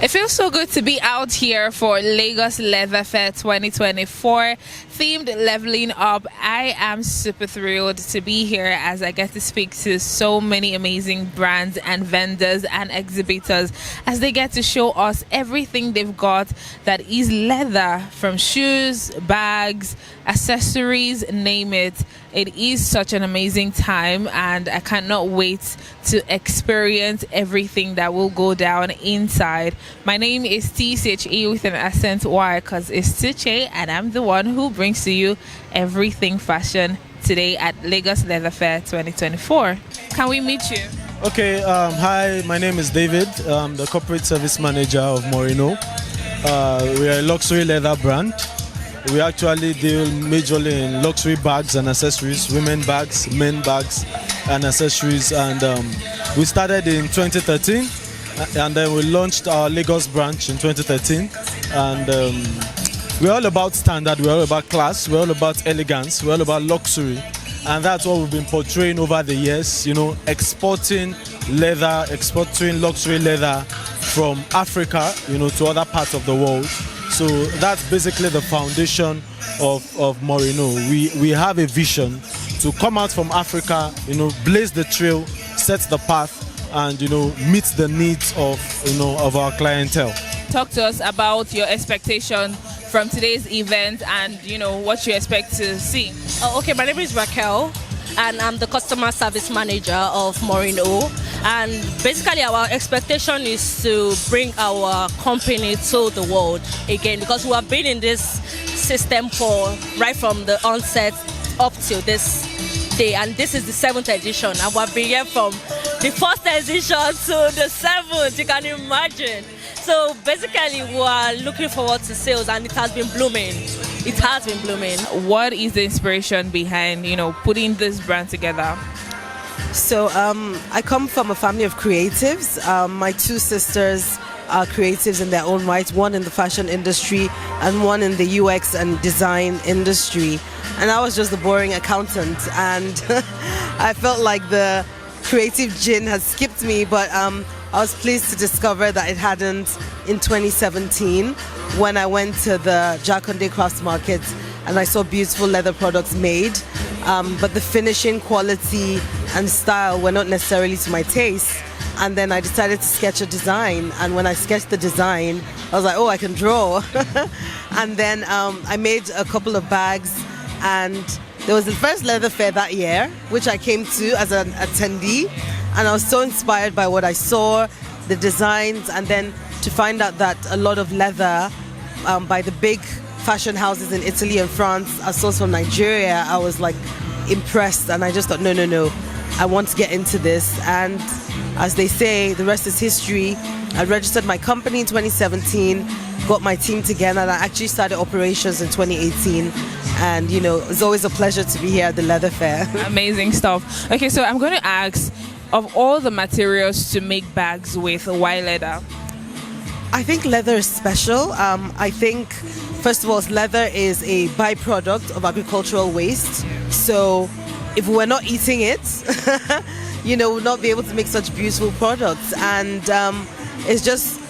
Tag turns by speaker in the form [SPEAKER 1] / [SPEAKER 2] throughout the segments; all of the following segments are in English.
[SPEAKER 1] It feels so good to be out here for Lagos Leather Fair 2024, themed leveling up. I am super thrilled to be here as I get to speak to so many amazing brands and vendors and exhibitors as they get to show us everything they've got that is leather, from shoes, bags, accessories, name it. It is such an amazing time and I cannot wait to experience everything that will go down inside. My name is TCHE with an accent Y because it's Tuche, and I'm the one who brings to you everything fashion today at Lagos Leather Fair 2024. Can we meet you?
[SPEAKER 2] Okay, hi, my name is David. I'm the corporate service manager of Morino. We are a luxury leather brand. We actually deal majorly in luxury bags and accessories, women bags, men bags and accessories. And we started in 2013 and then we launched our Lagos branch in 2013. And we're all about standard, we're all about class, we're all about elegance, we're all about luxury. And that's what we've been portraying over the years, you know, exporting leather, exporting luxury leather from Africa, you know, to other parts of the world. So that's basically the foundation of Morino. We have a vision to come out from Africa, you know, blaze the trail, set the path, and, you know, meet the needs of, you know, of our clientele.
[SPEAKER 1] Talk to us about your expectation from today's event and, you know, what you expect to see.
[SPEAKER 3] Okay, my name is Raquel and I'm the customer service manager of Morino. And basically our expectation is to bring our company to the world again, because we have been in this system for right from the onset up till this day, and this is the 7th edition, and we've been here from the 1st edition to the 7th, you can imagine. So basically we are looking forward to sales, and it has been blooming. It has been blooming.
[SPEAKER 1] What is the inspiration behind, you know, putting this brand together?
[SPEAKER 4] So I come from a family of creatives. My two sisters are creatives in their own right, one in the fashion industry and one in the UX and design industry. And I was just the boring accountant, and I felt like the creative gene had skipped me, but I was pleased to discover that it hadn't in 2017 when I went to the Jakonde Crafts Market and I saw beautiful leather products made, but the finishing quality and style were not necessarily to my taste. And then I decided to sketch a design, and when I sketched the design I was like, oh, I can draw. And then I made a couple of bags, and there was the first leather fair that year which I came to as an attendee, and I was so inspired by what I saw, the designs, and then to find out that a lot of leather by the big fashion houses in Italy and France are sourced from Nigeria. I was like impressed, and I just thought, no, I want to get into this. And as they say, the rest is history. I registered my company in 2017, got my team together, and I actually started operations in 2018. And, you know, it's always a pleasure to be here at the Leather Fair.
[SPEAKER 1] Amazing stuff. Okay, so I'm going to ask, of all the materials to make bags with, why leather?
[SPEAKER 4] I think leather is special. I think, first of all, leather is a byproduct of agricultural waste. So if we're not eating it, you know, we'll not be able to make such beautiful products. And it's just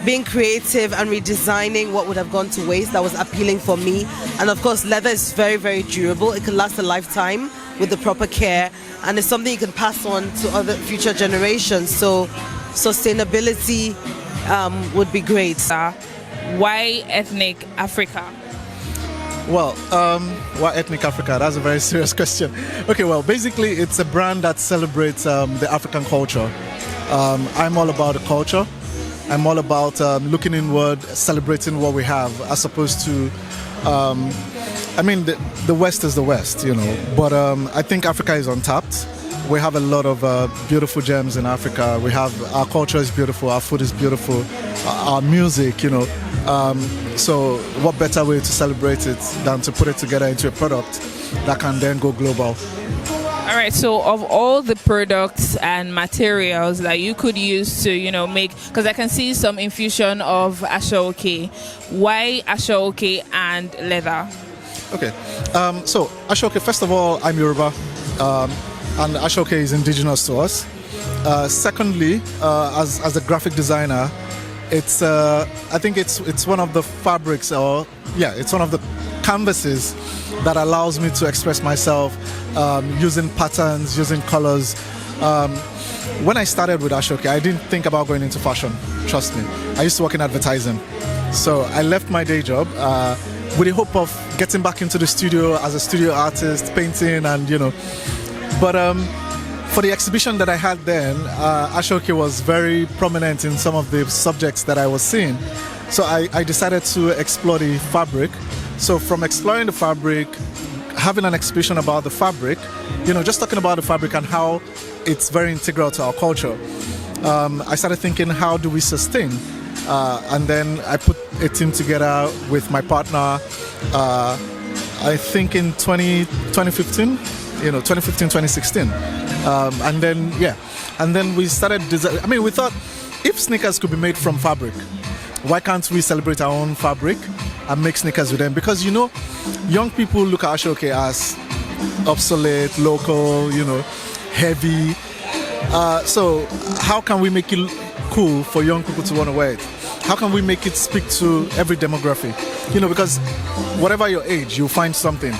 [SPEAKER 4] being creative and redesigning what would have gone to waste that was appealing for me. And of course, leather is very, very durable. It can last a lifetime with the proper care, and it's something you can pass on to other future generations. So sustainability would be great.
[SPEAKER 1] Why ethnic Africa?
[SPEAKER 5] Well, why ethnic Africa? That's a very serious question. Okay, well, basically it's a brand that celebrates the African culture. I'm all about the culture. I'm all about looking inward, celebrating what we have, as opposed to, I mean, the West is the West, you know, but I think Africa is untapped. We have a lot of beautiful gems in Africa. Our culture is beautiful, our food is beautiful, our music, you know. So what better way to celebrate it than to put it together into a product that can then go global.
[SPEAKER 1] All right, so of all the products and materials that you could use to, you know, make, because I can see some infusion of ashoke, why ashoke and leather?
[SPEAKER 5] Okay, so ashoke, first of all, I'm Yoruba, and ashoke is indigenous to us. Secondly, as a graphic designer, It's I think it's one of the fabrics, or yeah, it's one of the canvases that allows me to express myself using patterns, using colors. When I started with Ashoke, I didn't think about going into fashion. Trust me, I used to work in advertising, so I left my day job with the hope of getting back into the studio as a studio artist, painting, and But for the exhibition that I had then, Ashoke was very prominent in some of the subjects that I was seeing. So I decided to explore the fabric. So from exploring the fabric, having an exhibition about the fabric, just talking about the fabric and how it's very integral to our culture, I started thinking, how do we sustain? And then I put a team together with my partner, I think in 2015, 2016. And then we started design. I mean, we thought, if sneakers could be made from fabric, why can't we celebrate our own fabric and make sneakers with them? Because young people look at Ashoke as obsolete, local, heavy. So how can we make it cool for young people to want to wear it? How can we make it speak to every demography? Because whatever your age, you'll find something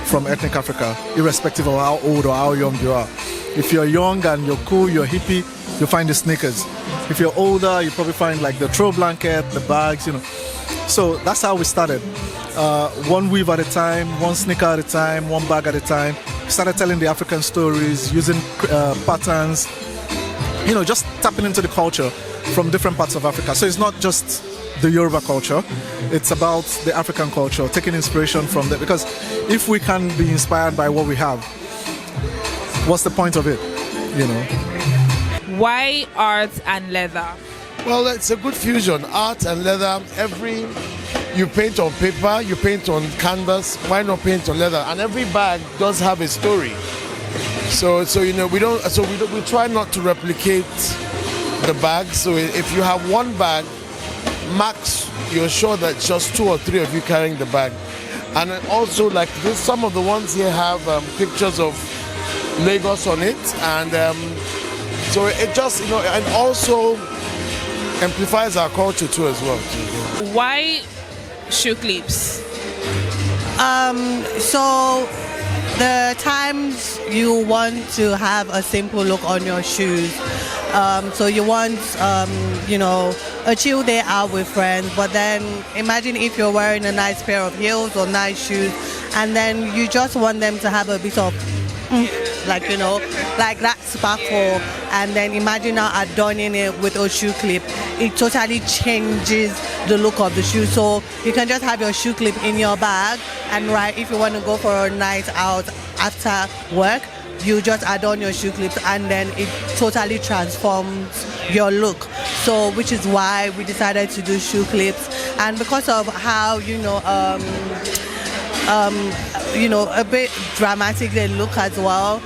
[SPEAKER 5] from ethnic Africa, irrespective of how old or how young you are. If you're young and you're cool, you're hippie, you'll find the sneakers. If you're older, you probably find like the throw blanket, the bags, So that's how we started. One weave at a time, one sneaker at a time, one bag at a time. We started telling the African stories, using patterns, just tapping into the culture from different parts of Africa. So it's not just the Yoruba culture, it's about the African culture, taking inspiration from that. Because if we can be inspired by what we have, what's the point of it?
[SPEAKER 1] Why art and leather?
[SPEAKER 6] Well, it's a good fusion, art and leather. You paint on paper, you paint on canvas, why not paint on leather? And every bag does have a story. So we try not to replicate the bag. So if you have one bag, max, you're sure that just 2 or 3 of you carrying the bag. And also, like this, some of the ones here have pictures of Lagos on it, and so it just and also amplifies our culture too as well.
[SPEAKER 1] Why shoe clips?
[SPEAKER 7] So the times you want to have a simple look on your shoes. So you want, a chill day out with friends, but then imagine if you're wearing a nice pair of heels or nice shoes, and then you just want them to have a bit of, like that sparkle, and then imagine now adorning it with a shoe clip. It totally changes the look of the shoe. So you can just have your shoe clip in your bag, and if you want to go for a night out after work, you just add on your shoe clips, and then it totally transforms your look. So which is why we decided to do shoe clips, and because of how a bit dramatic they look as well.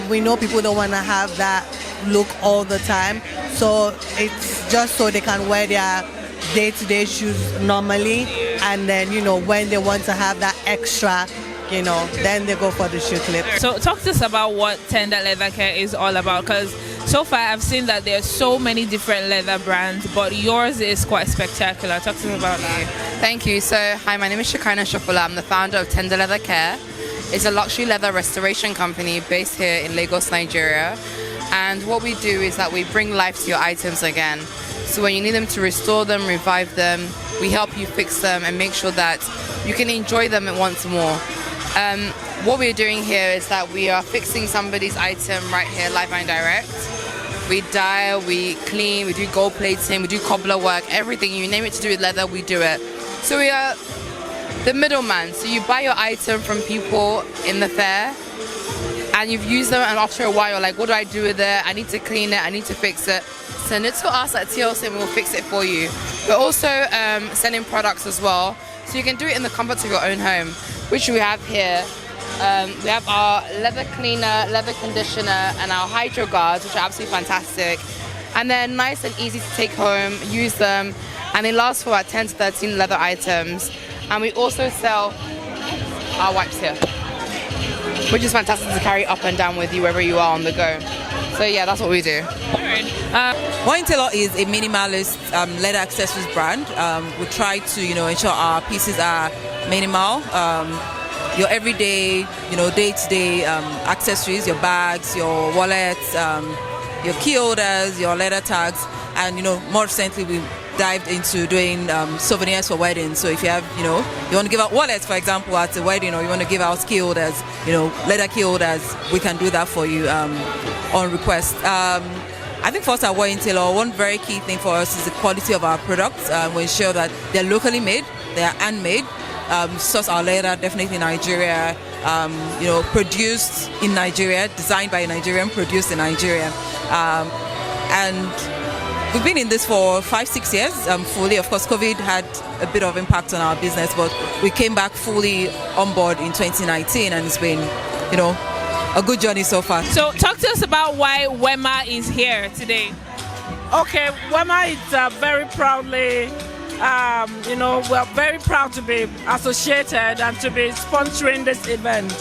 [SPEAKER 7] We know people don't want to have that look all the time, so it's just so they can wear their day-to-day shoes normally, and then when they want to have that extra, then they go for the shoe clip.
[SPEAKER 1] So talk to us about what Tender Leather Care is all about, because so far I've seen that there are so many different leather brands, but yours is quite spectacular. Talk to us about that.
[SPEAKER 8] Thank you. So, hi, my name is Shekinah Shafula. I'm the founder of Tender Leather Care. It's a luxury leather restoration company based here in Lagos, Nigeria. And what we do is that we bring life to your items again. So when you need them to restore them, revive them, we help you fix them and make sure that you can enjoy them once more. What we're doing here is that we are fixing somebody's item right here, live and direct. We dye, we clean, we do gold plating, we do cobbler work, everything. You name it to do with leather, we do it. So we are the middleman. So you buy your item from people in the fair, and you've used them, and after a while you're like, what do I do with it? I need to clean it, I need to fix it. Send it to us at TLC and we'll fix it for you. We're also sending products as well, so you can do it in the comfort of your own home, which we have here. We have our leather cleaner, leather conditioner, and our hydro guards, which are absolutely fantastic. And they're nice and easy to take home, use them, and they last for about 10 to 13 leather items. And we also sell our wipes here, which is fantastic to carry up and down with you wherever you are on the go. So yeah, that's what we do.
[SPEAKER 9] Morino Tailor is a minimalist leather accessories brand. We try to, ensure our pieces are minimal. Your everyday, day-to-day accessories, your bags, your wallets, your key holders, your leather tags, and more recently we dived into doing souvenirs for weddings. So if you have, you want to give out wallets, for example, at a wedding, or you want to give out key holders, leather key holders, we can do that for you on request. I think for us at Morino Tailor, one very key thing for us is the quality of our products. We ensure that they're locally made, they are handmade. Source our leather definitely in Nigeria, produced in Nigeria, designed by a Nigerian, produced in Nigeria. And we've been in this for 5-6 years fully. Of course, COVID had a bit of impact on our business, but we came back fully on board in 2019, and it's been, a good journey so far.
[SPEAKER 1] So talk to us about why WEMA is here today.
[SPEAKER 10] Okay, WEMA is very proudly, we're very proud to be associated and to be sponsoring this event.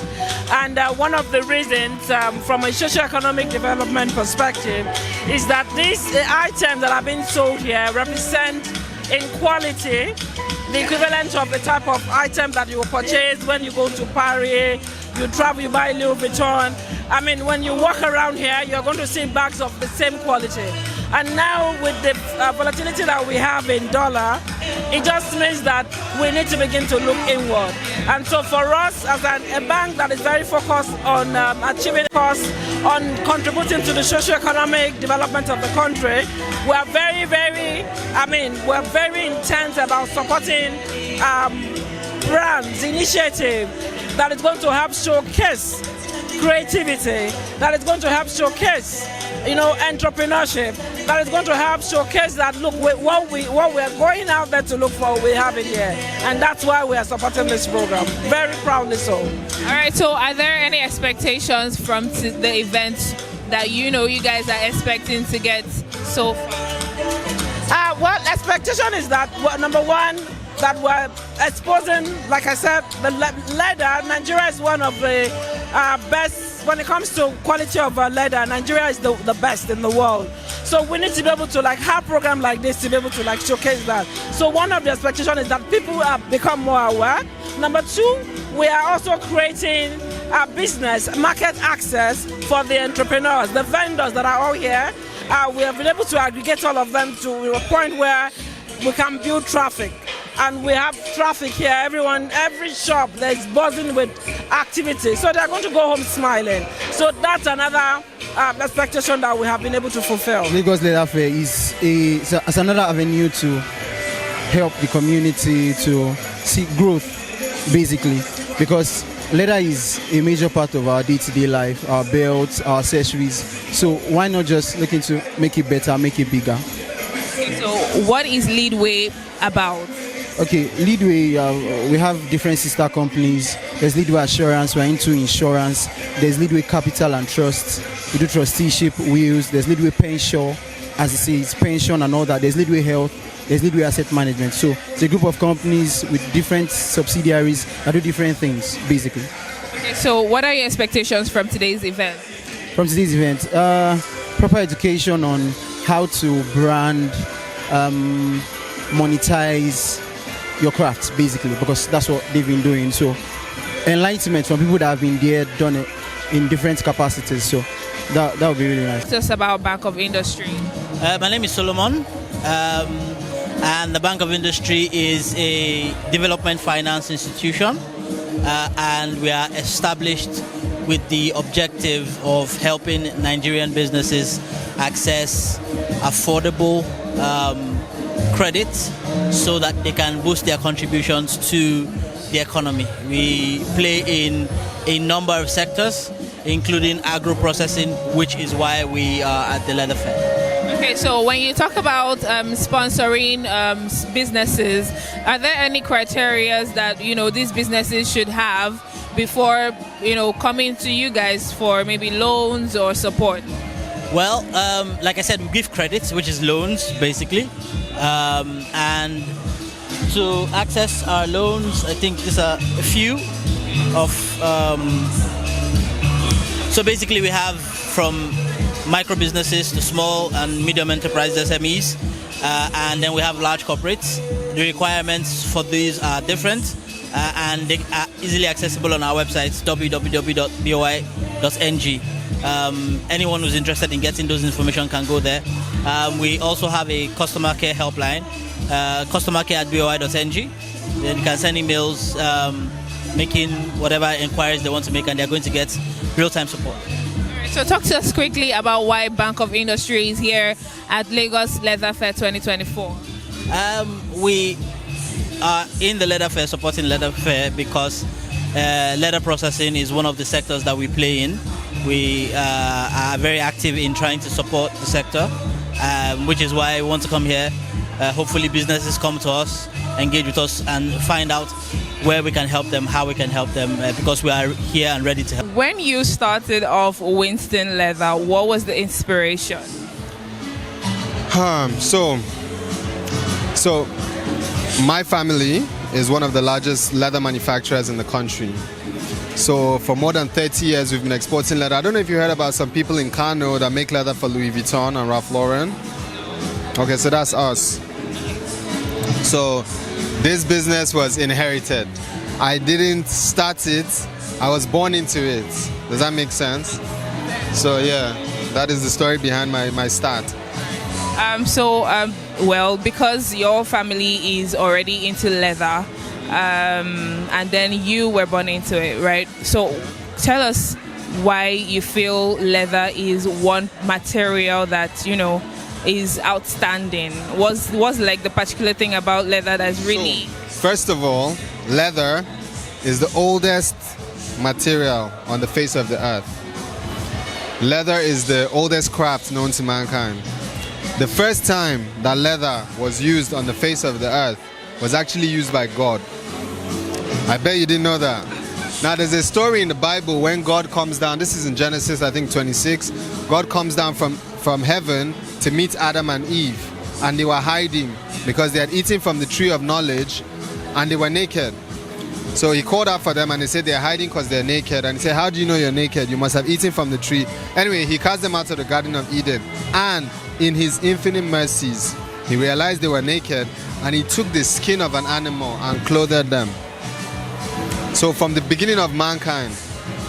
[SPEAKER 10] And one of the reasons from a socio-economic development perspective is that these items that are being sold here represent in quality the equivalent of the type of item that you will purchase when you go to Paris, you travel, you buy Louis Vuitton. I mean, when you walk around here, you're going to see bags of the same quality. And now with the volatility that we have in dollar, it just means that we need to begin to look inward. And so for us, as a bank that is very focused on achieving costs, on contributing to the socio-economic development of the country, we are we're very intense about supporting brands, initiative that is going to help showcase creativity, that is going to help showcase, entrepreneurship, that is going to help showcase that, look, what we're going out there to look for, we have it here. And that's why we are supporting this program, very proudly so.
[SPEAKER 1] All right, so are there any expectations from the event that you guys are expecting to get so far?
[SPEAKER 10] Well, expectation is that, number one, that we're exposing, like I said, the leather. Nigeria is one of the best when it comes to quality of leather. Nigeria is the best in the world. So we need to be able to have program like this to be able to showcase that. So one of the expectations is that people have become more aware. Number two, we are also creating a business market access for the entrepreneurs, the vendors that are all here. We have been able to aggregate all of them to a point where we can build traffic. And we have traffic here. Every shop that's buzzing with activity. So they're going to go home smiling. So that's another expectation that we have been able to fulfill.
[SPEAKER 11] Lagos Leather Fair is another avenue to help the community to see growth, basically, because leather is a major part of our day-to-day life, our belts, our accessories. So why not just looking to make it better, make it bigger?
[SPEAKER 1] So what is Leadway about?
[SPEAKER 11] Okay, Leadway, we have different sister companies. There's Leadway Assurance, we're into insurance. There's Leadway Capital and Trust. We do trusteeship, wills. There's Leadway Pension, as it says, pension and all that. There's Leadway Health. There's Leadway Asset Management. So it's a group of companies with different subsidiaries that do different things, basically.
[SPEAKER 1] Okay, so what are your expectations from today's event?
[SPEAKER 11] From today's event, proper education on how to brand, monetize your crafts, basically, because that's what they've been doing. So enlightenment from people that have been there, done it in different capacities. So that would be really nice.
[SPEAKER 1] Just about Bank of Industry.
[SPEAKER 12] My name is Solomon, and the Bank of Industry is a development finance institution, and we are established with the objective of helping Nigerian businesses access affordable credit so that they can boost their contributions to the economy. We play in a number of sectors, including agro-processing, which is why we are at the Leather Fair.
[SPEAKER 1] Okay, so when you talk about sponsoring businesses, are there any criteria that these businesses should have before coming to you guys for maybe loans or support?
[SPEAKER 12] Well, like I said, we give credits, which is loans, basically. And to access our loans, I think there's a few of... so basically we have from micro businesses to small and medium enterprise SMEs, and then we have large corporates. The requirements for these are different, and they are easily accessible on our website, www.boi.ng. Anyone who's interested in getting those information can go there. We also have a customer care helpline, customercare@boi.ng. Then you can send emails making whatever inquiries they want to make, and they're going to get real-time support.
[SPEAKER 1] So talk to us quickly about why Bank of Industry is here at Lagos Leather Fair 2024.
[SPEAKER 12] We are in the Leather Fair, supporting Leather Fair, because leather processing is one of the sectors that we play in. We are very active in trying to support the sector, which is why we want to come here. Hopefully businesses come to us, engage with us, and find out where we can help them, how we can help them, because we are here and ready to help.
[SPEAKER 1] When you started off Winston Leather, what was the inspiration?
[SPEAKER 13] So my family is one of the largest leather manufacturers in the country. So for more than 30 years, we've been exporting leather. I don't know if you heard about some people in Kano that make leather for Louis Vuitton and Ralph Lauren. Okay, so that's us. So this business was inherited. I didn't start it, I was born into it. Does that make sense? So yeah, that is the story behind my start.
[SPEAKER 1] Well, because your family is already into leather, and then you were born into it, right? So tell us why you feel leather is one material that, you know, is outstanding. What's like the particular thing about leather that's really...
[SPEAKER 13] First of all, leather is the oldest material on the face of the earth. Leather is the oldest craft known to mankind. The first time that leather was used on the face of the earth was actually used by God. I bet you didn't know that. Now there's a story in the Bible when God comes down, this is in Genesis I think 26, God comes down from heaven to meet Adam and Eve, and they were hiding because they had eaten from the tree of knowledge and they were naked. So he called out for them and he said they're hiding because they're naked, and he said, how do you know you're naked? You must have eaten from the tree. Anyway, he cast them out of the Garden of Eden, and in his infinite mercies he realized they were naked, and he took the skin of an animal and clothed them. So from the beginning of mankind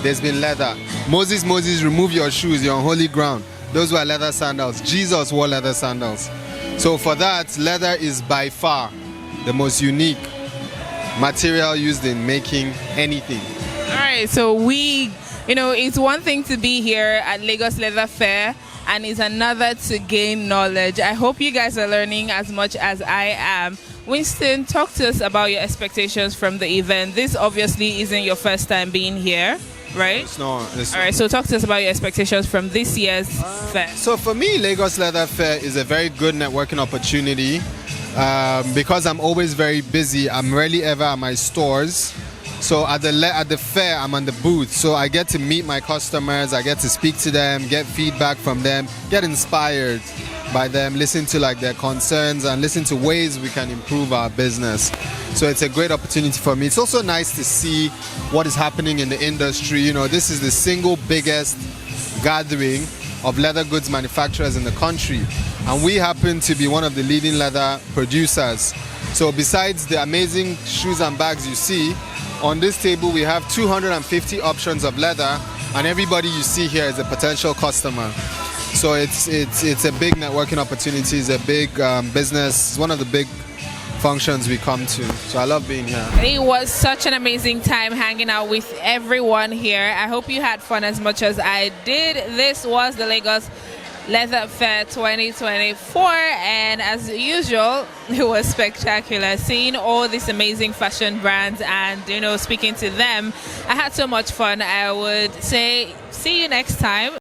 [SPEAKER 13] there's been leather. Moses, remove your shoes, you're on holy ground. Those were leather sandals. Jesus wore leather sandals. So for that, leather is by far the most unique material used in making anything.
[SPEAKER 1] All right, so it's one thing to be here at Lagos Leather Fair, and it's another to gain knowledge. I hope you guys are learning as much as I am. Winston, talk to us about your expectations from the event. This obviously isn't your first time being here, right?
[SPEAKER 13] It's not.
[SPEAKER 1] All right, so talk to us about your expectations from this year's fair.
[SPEAKER 13] So for me, Lagos Leather Fair is a very good networking opportunity. Because I'm always very busy, I'm rarely ever at my stores. So at the fair, I'm on the booth. So I get to meet my customers, I get to speak to them, get feedback from them, get inspired by them, listen to like their concerns and listen to ways we can improve our business. So it's a great opportunity for me. It's also nice to see what is happening in the industry. You know, this is the single biggest gathering of leather goods manufacturers in the country, and we happen to be one of the leading leather producers. So besides the amazing shoes and bags you see, on this table we have 250 options of leather, and everybody you see here is a potential customer. So it's a big networking opportunity, it's a big business, it's one of the big functions we come to. So I love being here.
[SPEAKER 1] It was such an amazing time hanging out with everyone here. I hope you had fun as much as I did. This was the Lagos Leather Fair 2024, and as usual it was spectacular seeing all these amazing fashion brands and speaking to them. I had so much fun. I would say see you next time.